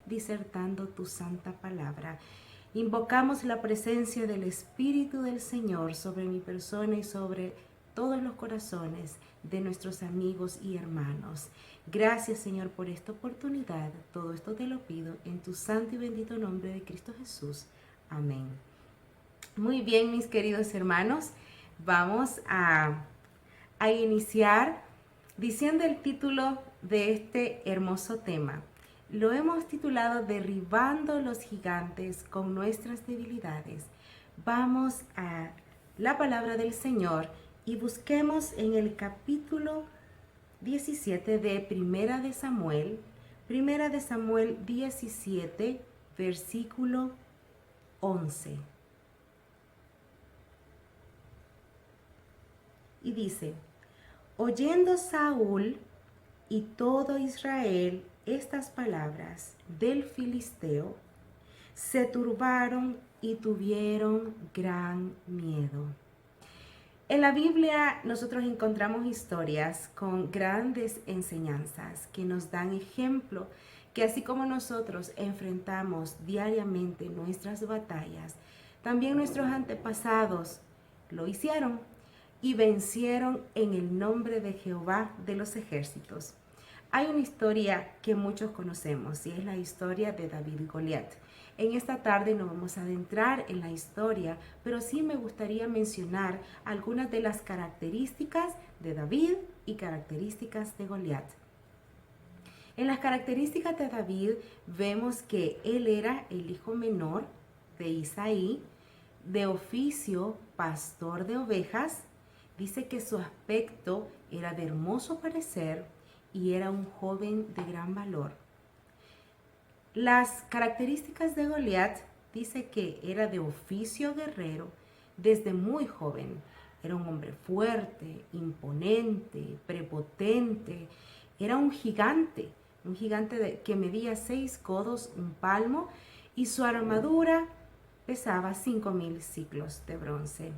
disertando tu santa palabra. Invocamos la presencia del Espíritu del Señor sobre mi persona y sobre todos los corazones de nuestros amigos y hermanos. Gracias, Señor, por esta oportunidad. Todo esto te lo pido en tu santo y bendito nombre de Cristo Jesús. Amén. Muy bien, mis queridos hermanos, vamos a iniciar diciendo el título de este hermoso tema. Lo hemos titulado Derribando los gigantes con nuestras debilidades. Vamos a la palabra del Señor y busquemos en el capítulo 17 de Primera de Samuel 17, versículo 11. Y dice: oyendo Saúl y todo Israel estas palabras del filisteo, se turbaron y tuvieron gran miedo. En la Biblia nosotros encontramos historias con grandes enseñanzas que nos dan ejemplo que así como nosotros enfrentamos diariamente nuestras batallas, también nuestros antepasados lo hicieron y vencieron en el nombre de Jehová de los ejércitos. Hay una historia que muchos conocemos y es la historia de David y Goliat. En esta tarde no vamos a adentrar en la historia, pero sí me gustaría mencionar algunas de las características de David y características de Goliat. En las características de David vemos que él era el hijo menor de Isaí, de oficio pastor de ovejas. Dice que su aspecto era de hermoso parecer y era un joven de gran valor. Las características de Goliat dice que era de oficio guerrero desde muy joven. Era un hombre fuerte, imponente, prepotente. Era un gigante que medía 6 codos, un palmo, y su armadura pesaba 5,000 ciclos de bronce.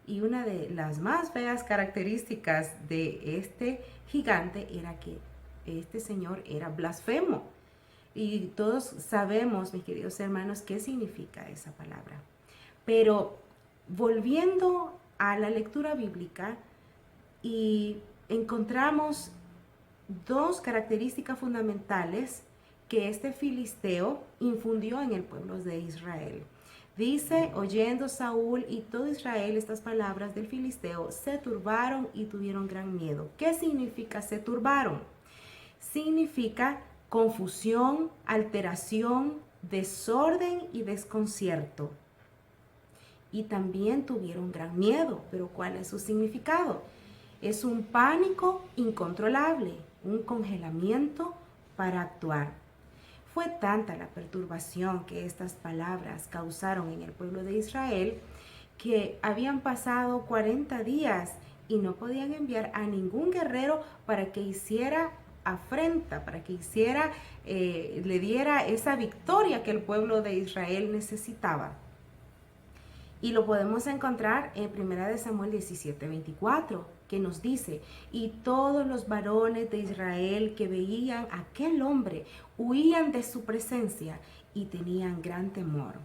Y una de las más feas características de este gigante era que este señor era blasfemo. Y todos sabemos, mis queridos hermanos, qué significa esa palabra. Pero volviendo a la lectura bíblica, y encontramos dos características fundamentales que este filisteo infundió en el pueblo de Israel. Dice: oyendo Saúl y todo Israel estas palabras del filisteo, se turbaron y tuvieron gran miedo. ¿Qué significa se turbaron? Significa confusión, alteración, desorden y desconcierto. Y también tuvieron gran miedo. ¿Pero cuál es su significado? Es un pánico incontrolable, un congelamiento para actuar. Fue tanta la perturbación que estas palabras causaron en el pueblo de Israel que habían pasado 40 días y no podían enviar a ningún guerrero para que hiciera afrenta, para que le diera esa victoria que el pueblo de Israel necesitaba. Y lo podemos encontrar en 1 Samuel 17, 24, que nos dice: y todos los varones de Israel que veían a aquel hombre huían de su presencia y tenían gran temor.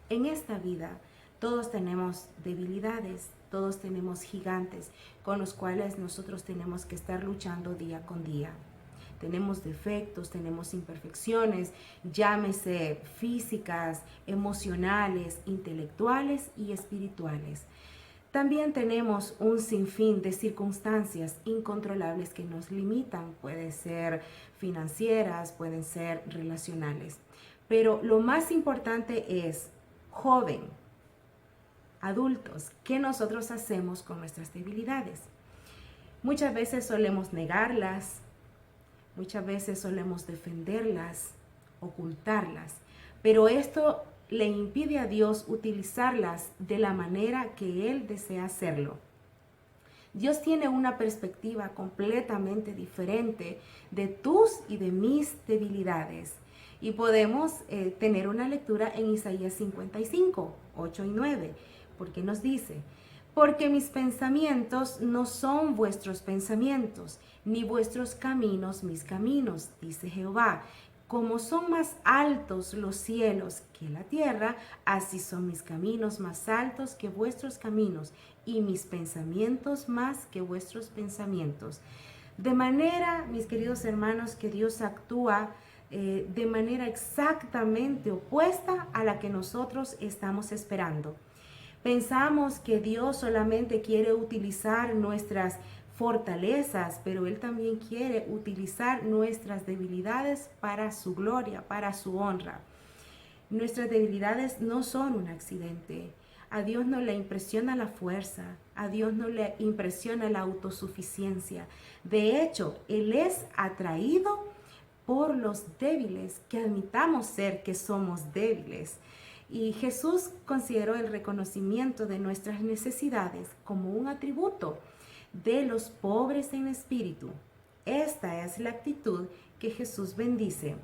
En esta vida todos tenemos debilidades, todos tenemos gigantes con los cuales nosotros tenemos que estar luchando día con día. Tenemos defectos, tenemos imperfecciones, llámese físicas, emocionales, intelectuales y espirituales. También tenemos un sinfín de circunstancias incontrolables que nos limitan. Pueden ser financieras, pueden ser relacionales. Pero lo más importante es, joven, adultos, ¿qué nosotros hacemos con nuestras debilidades? Muchas veces solemos negarlas, muchas veces solemos defenderlas, ocultarlas, pero esto le impide a Dios utilizarlas de la manera que Él desea hacerlo. Dios tiene una perspectiva completamente diferente de tus y de mis debilidades. Y podemos tener una lectura en Isaías 55, 8 y 9, porque nos dice: porque mis pensamientos no son vuestros pensamientos, ni vuestros caminos mis caminos, dice Jehová, Como son más altos los cielos que la tierra, así son mis caminos más altos que vuestros caminos, y mis pensamientos más que vuestros pensamientos. De manera, mis queridos hermanos, que Dios actúa de manera exactamente opuesta a la que nosotros estamos esperando. Pensamos que Dios solamente quiere utilizar nuestras fortalezas, pero Él también quiere utilizar nuestras debilidades para su gloria, para su honra. Nuestras debilidades no son un accidente. A Dios no le impresiona la fuerza, a Dios no le impresiona la autosuficiencia. De hecho, Él es atraído por los débiles, que admitamos ser que somos débiles. Y Jesús consideró el reconocimiento de nuestras necesidades como un atributo de los pobres en espíritu. Esta es la actitud que Jesús bendice.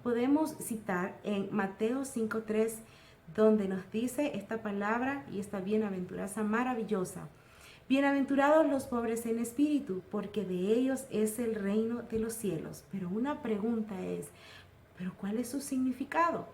Podemos citar en Mateo 5:3, donde nos dice esta palabra y esta bienaventuranza maravillosa. Bienaventurados los pobres en espíritu, porque de ellos es el reino de los cielos. Pero una pregunta es, ¿pero cuál es su significado?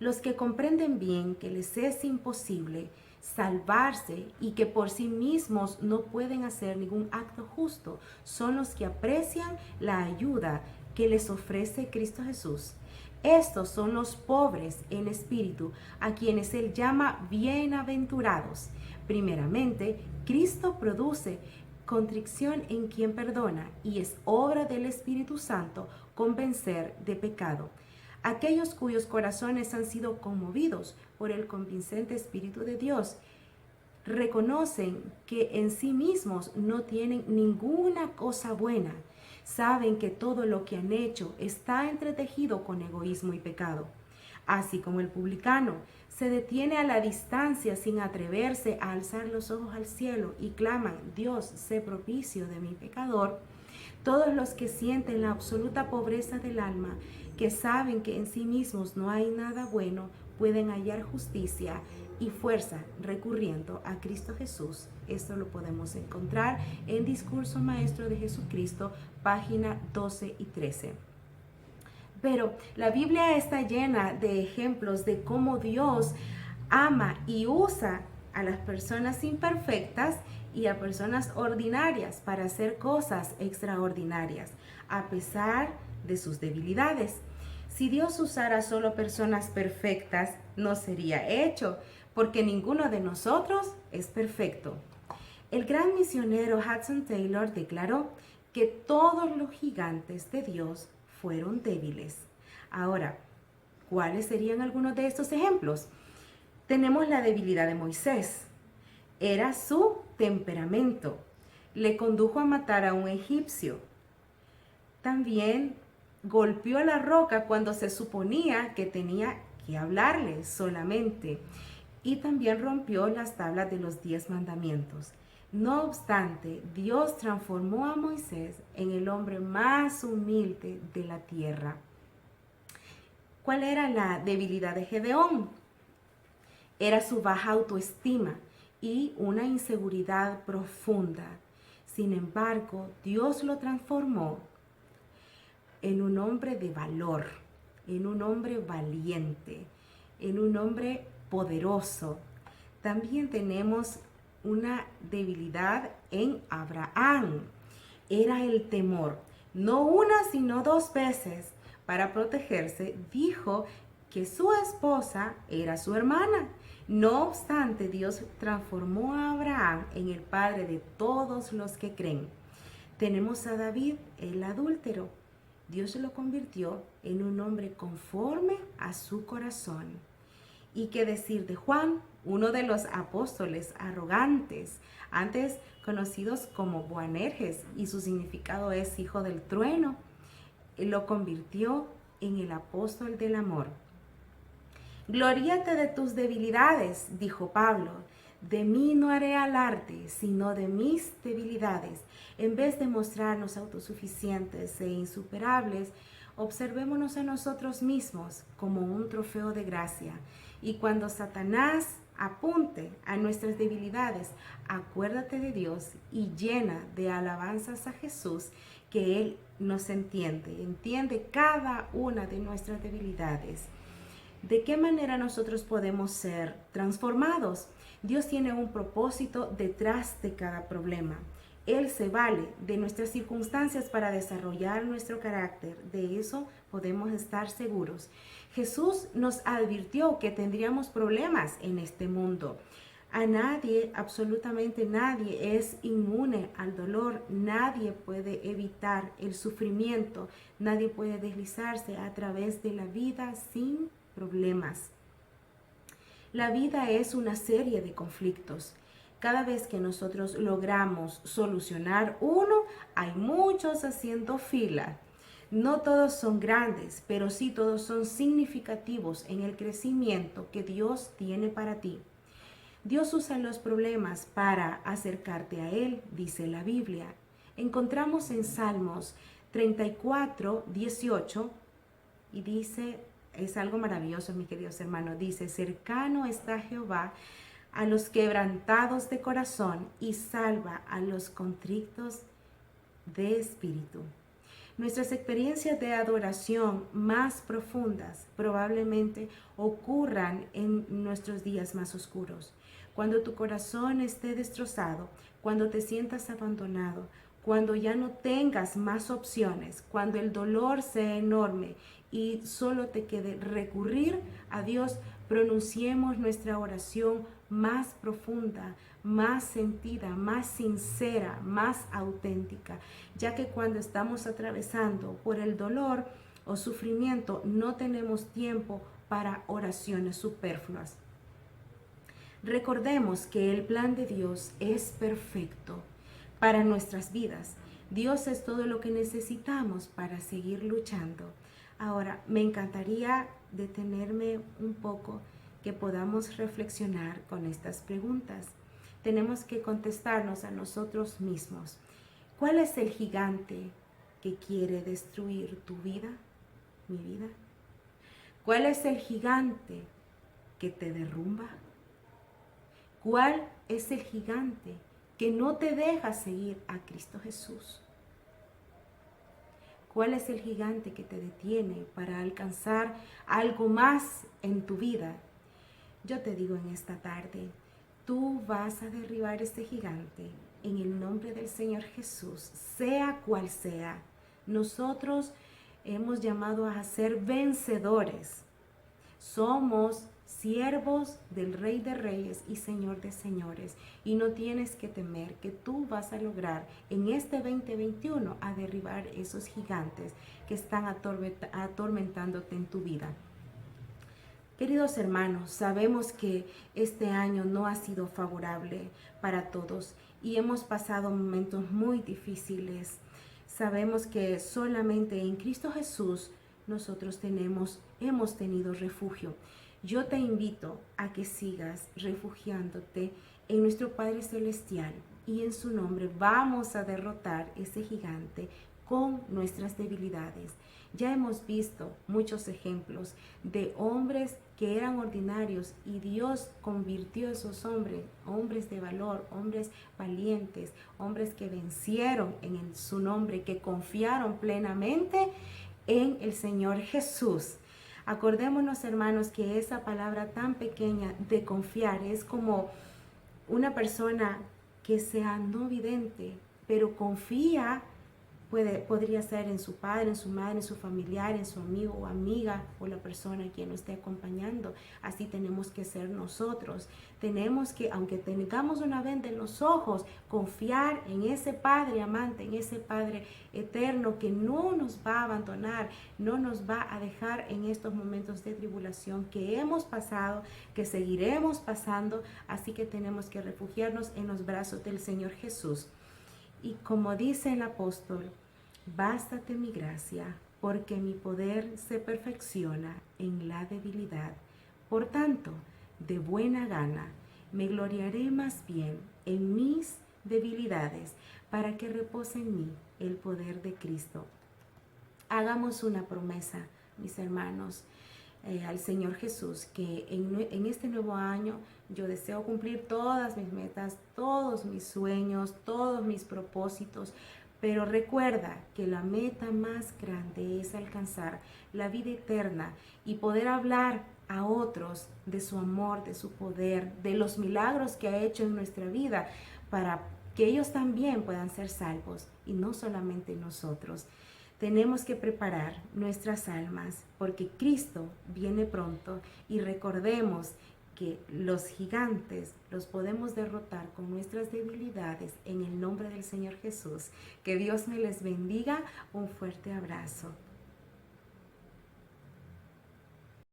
Los que comprenden bien que les es imposible salvarse y que por sí mismos no pueden hacer ningún acto justo, son los que aprecian la ayuda que les ofrece Cristo Jesús. Estos son los pobres en espíritu, a quienes Él llama bienaventurados. Primeramente, Cristo produce contrición en quien perdona, y es obra del Espíritu Santo convencer de pecado. Aquellos cuyos corazones han sido conmovidos por el convincente Espíritu de Dios reconocen que en sí mismos no tienen ninguna cosa buena. Saben que todo lo que han hecho está entretejido con egoísmo y pecado. Así como el publicano se detiene a la distancia sin atreverse a alzar los ojos al cielo y claman, Dios, sé propicio de mi pecador. Todos los que sienten la absoluta pobreza del alma, que saben que en sí mismos no hay nada bueno, pueden hallar justicia y fuerza recurriendo a Cristo Jesús. Esto lo podemos encontrar en Discurso Maestro de Jesucristo, página 12 y 13. Pero la Biblia está llena de ejemplos de cómo Dios ama y usa a las personas imperfectas y a personas ordinarias para hacer cosas extraordinarias, a pesar de sus debilidades. Si Dios usara solo personas perfectas, no sería hecho, porque ninguno de nosotros es perfecto. El gran misionero Hudson Taylor declaró que todos los gigantes de Dios fueron débiles. Ahora, ¿cuáles serían algunos de estos ejemplos? Tenemos la debilidad de Moisés. Era su temperamento. Le condujo a matar a un egipcio. También golpeó la roca cuando se suponía que tenía que hablarle solamente. Y también rompió las tablas de los 10 mandamientos. No obstante, Dios transformó a Moisés en el hombre más humilde de la tierra. ¿Cuál era la debilidad de Gedeón? Era su baja autoestima y una inseguridad profunda. Sin embargo, Dios lo transformó en un hombre de valor, en un hombre valiente, en un hombre poderoso. También tenemos una debilidad en Abraham. Era el temor. No una, sino 2 veces. Para protegerse, dijo que su esposa era su hermana. No obstante, Dios transformó a Abraham en el padre de todos los que creen. Tenemos a David, el adúltero. Dios lo convirtió en un hombre conforme a su corazón. ¿Y qué decir de Juan, uno de los apóstoles arrogantes, antes conocidos como Boanerges, y su significado es hijo del trueno? Lo convirtió en el apóstol del amor. Gloríate de tus debilidades, dijo Pablo. De mí no haré alarde, sino de mis debilidades. En vez de mostrarnos autosuficientes e insuperables, observémonos a nosotros mismos como un trofeo de gracia. Y cuando Satanás apunte a nuestras debilidades, acuérdate de Dios y llena de alabanzas a Jesús, que Él nos entiende cada una de nuestras debilidades. ¿De qué manera nosotros podemos ser transformados? Dios tiene un propósito detrás de cada problema. Él se vale de nuestras circunstancias para desarrollar nuestro carácter. De eso podemos estar seguros. Jesús nos advirtió que tendríamos problemas en este mundo. A nadie, absolutamente nadie, es inmune al dolor. Nadie puede evitar el sufrimiento. Nadie puede deslizarse a través de la vida sin problemas. La vida es una serie de conflictos. Cada vez que nosotros logramos solucionar uno, hay muchos haciendo fila. No todos son grandes, pero sí todos son significativos en el crecimiento que Dios tiene para ti. Dios usa los problemas para acercarte a Él, dice la Biblia. Encontramos en Salmos 34, 18, y dice, es algo maravilloso, mis queridos hermanos, dice, cercano está Jehová a los quebrantados de corazón y salva a los contritos de espíritu. Nuestras experiencias de adoración más profundas probablemente ocurran en nuestros días más oscuros. Cuando tu corazón esté destrozado, cuando te sientas abandonado, cuando ya no tengas más opciones, cuando el dolor sea enorme y solo te quede recurrir a Dios, pronunciemos nuestra oración más profunda, más sentida, más sincera, más auténtica, ya que cuando estamos atravesando por el dolor o sufrimiento no tenemos tiempo para oraciones superfluas. Recordemos que el plan de Dios es perfecto para nuestras vidas. Dios es todo lo que necesitamos para seguir luchando. Ahora, me encantaría detenerme un poco, que podamos reflexionar con estas preguntas. Tenemos que contestarnos a nosotros mismos. ¿Cuál es el gigante que quiere destruir tu vida, mi vida? ¿Cuál es el gigante que te derrumba? ¿Cuál es el gigante que no te deja seguir a Cristo Jesús? ¿Cuál es el gigante que te detiene para alcanzar algo más en tu vida? Yo te digo en esta tarde, tú vas a derribar este gigante en el nombre del Señor Jesús, sea cual sea. Nosotros hemos llamado a ser vencedores. Somos siervos del Rey de Reyes y Señor de Señores. Y no tienes que temer, que tú vas a lograr en este 2021 a derribar esos gigantes que están atormentándote en tu vida. Queridos hermanos, sabemos que este año no ha sido favorable para todos y hemos pasado momentos muy difíciles. Sabemos que solamente en Cristo Jesús nosotros hemos tenido refugio. Yo te invito a que sigas refugiándote en nuestro Padre Celestial y en su nombre vamos a derrotar ese gigante con nuestras debilidades. Ya hemos visto muchos ejemplos de hombres que eran ordinarios y Dios convirtió a esos hombres de valor, hombres valientes, hombres que vencieron en su nombre, que confiaron plenamente en el Señor Jesús. Acordémonos, hermanos, que esa palabra tan pequeña de confiar es como una persona que sea no vidente, pero confía. Podría ser en su padre, en su madre, en su familiar, en su amigo o amiga o la persona quien lo esté acompañando. Así tenemos que ser nosotros. Tenemos que, aunque tengamos una venda en los ojos, confiar en ese Padre amante, en ese Padre eterno que no nos va a abandonar, no nos va a dejar en estos momentos de tribulación que hemos pasado, que seguiremos pasando. Así que tenemos que refugiarnos en los brazos del Señor Jesús. Y como dice el apóstol, bástate mi gracia, porque mi poder se perfecciona en la debilidad. Por tanto, de buena gana, me gloriaré más bien en mis debilidades, para que repose en mí el poder de Cristo. Hagamos una promesa, mis hermanos, al Señor Jesús, que en este nuevo año yo deseo cumplir todas mis metas, todos mis sueños, todos mis propósitos, Pero recuerda que la meta más grande es alcanzar la vida eterna y poder hablar a otros de su amor, de su poder, de los milagros que ha hecho en nuestra vida, para que ellos también puedan ser salvos y no solamente nosotros. Tenemos que preparar nuestras almas porque Cristo viene pronto, y recordemos que los gigantes los podemos derrotar con nuestras debilidades en el nombre del Señor Jesús. Que Dios me les bendiga. Un fuerte abrazo.